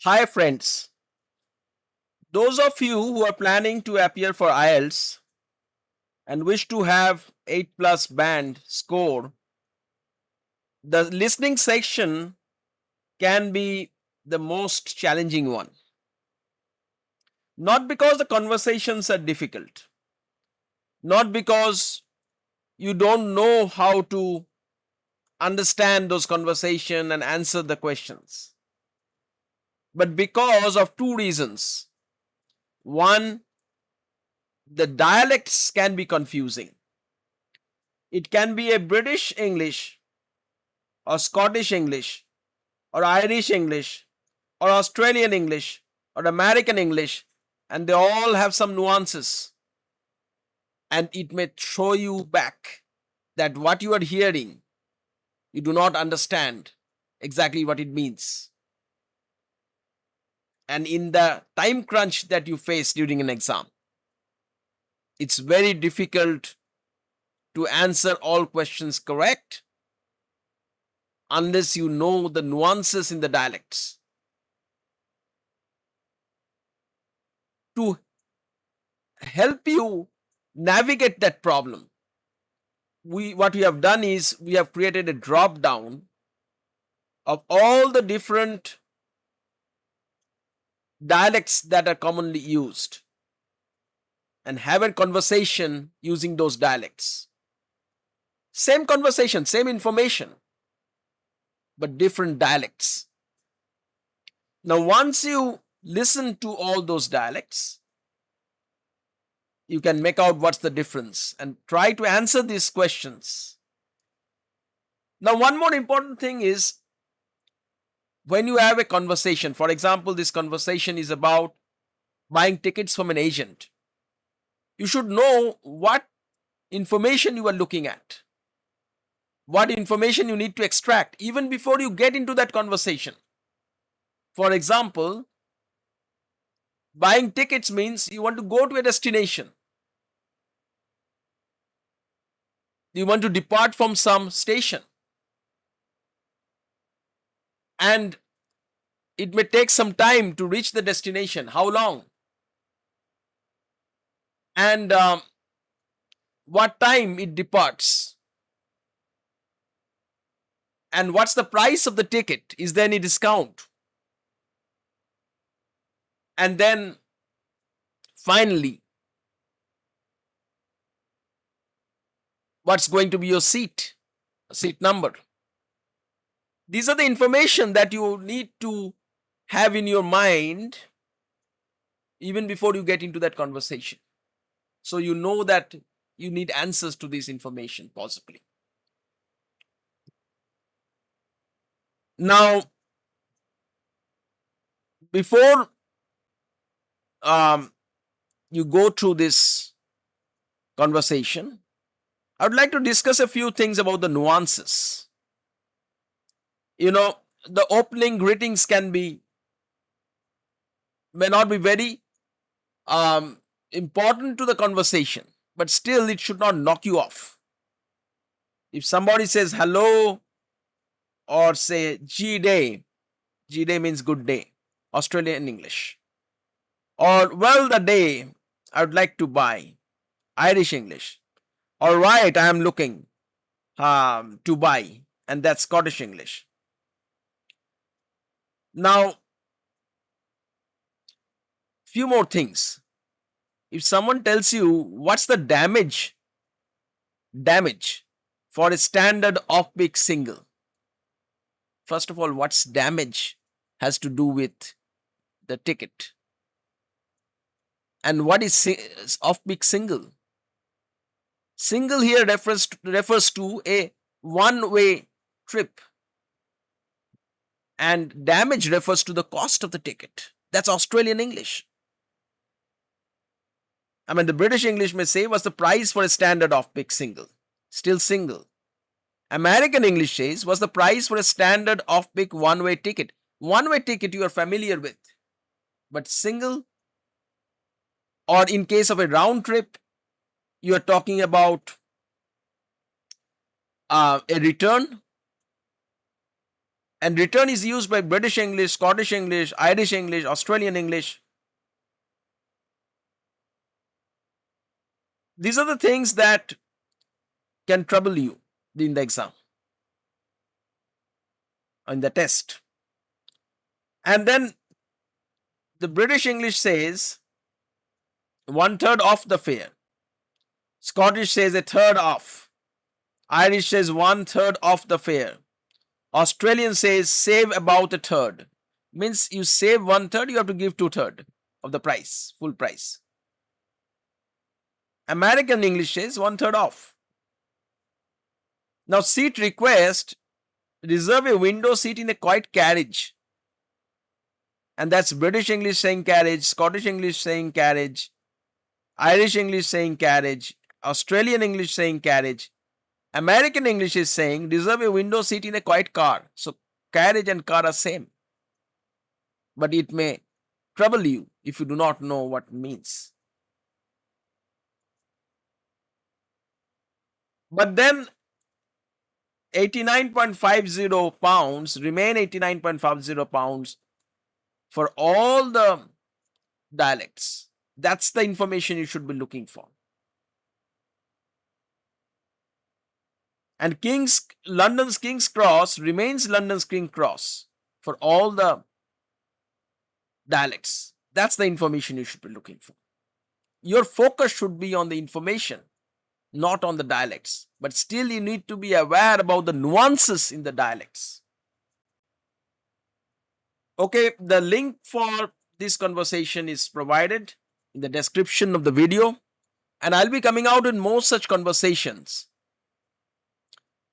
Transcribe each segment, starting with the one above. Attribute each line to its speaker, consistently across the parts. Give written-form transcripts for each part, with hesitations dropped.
Speaker 1: Hi, friends. Those of you who are planning to appear for IELTS and wish to have 8 plus band score, the listening section can be the most challenging one. Not because the conversations are difficult, not because you don't know how to understand those conversation and answer the questions, but because of two reasons. One, the dialects can be confusing. It can be a British English or Scottish English or Irish English or Australian English or American English, and they all have some nuances. And it may throw you back that what you are hearing, you do not understand exactly what it means. And in the time crunch that you face during an exam, it's very difficult to answer all questions correct unless you know the nuances in the dialects. To help you navigate that problem, what we have done is we have created a drop down of all the different dialects that are commonly used and have a conversation using those dialects. Same conversation, same information, but different dialects. Now, once you listen to all those dialects, you can make out what's the difference and try to answer these questions. Now, one more important thing is when you have a conversation, for example, this conversation is about buying tickets from an agent, you should know what information you are looking at, what information you need to extract even before you get into that conversation. For example, buying tickets means you want to go to a destination, you want to depart from some station, and it may take some time to reach the destination. How long? And what time it departs? And what's the price of the ticket? Is there any discount? And then finally, what's going to be your seat number? These are the information that you need to have in your mind even before you get into that conversation. So you know that you need answers to this information possibly. Now, before you go through this conversation, I would like to discuss a few things about the nuances. You know, the opening greetings may not be very important to the conversation, but still it should not knock you off. If somebody says hello or say G day means good day, Australian English, or well the day, I would like to buy, Irish English. All right, I am looking to buy, and that's Scottish English. Now, few more things. If someone tells you what's the damage for a standard off-peak single, first of all, what's damage has to do with the ticket, and what is off-peak single? Single here refers to a one-way trip, and damage refers to the cost of the ticket. That's Australian English. I mean, the British English may say what's the price for a standard off-peak single, still single. American English says what's the price for a standard off-peak one-way ticket. One-way ticket you are familiar with, but single, or in case of a round trip, you are talking about a return, And return is used by British English, Scottish English, Irish English, Australian English. These are the things that can trouble you in the exam, in the test. And then the British English says 1/3 of the fare. Scottish says a third of. Irish says 1/3 of the fare. Australian says save about a third. Means you save 1/3, you have to give 2/3 of the price, full price. American English says 1/3 off. Now, seat request, reserve a window seat in a quiet carriage. And that's British English saying carriage, Scottish English saying carriage, Irish English saying carriage, Australian English saying carriage. American English is saying reserve a window seat in a quiet car. So carriage and car are same. But it may trouble you if you do not know what it means. But then 89.50 pounds remain 89.50 pounds for all the dialects. That's the information you should be looking for. And London's King's Cross remains London's King's Cross for all the dialects. That's the information you should be looking for. Your focus should be on the information, not on the dialects. But still you need to be aware about the nuances in the dialects. Okay, the link for this conversation is provided in the description of the video. And I'll be coming out in more such conversations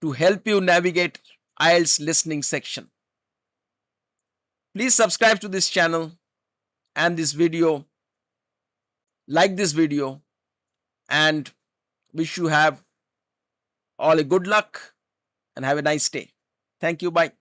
Speaker 1: to help you navigate IELTS listening section. Please subscribe to this channel and this video, like this video, and wish you have all a good luck and have a nice day. Thank you. Bye.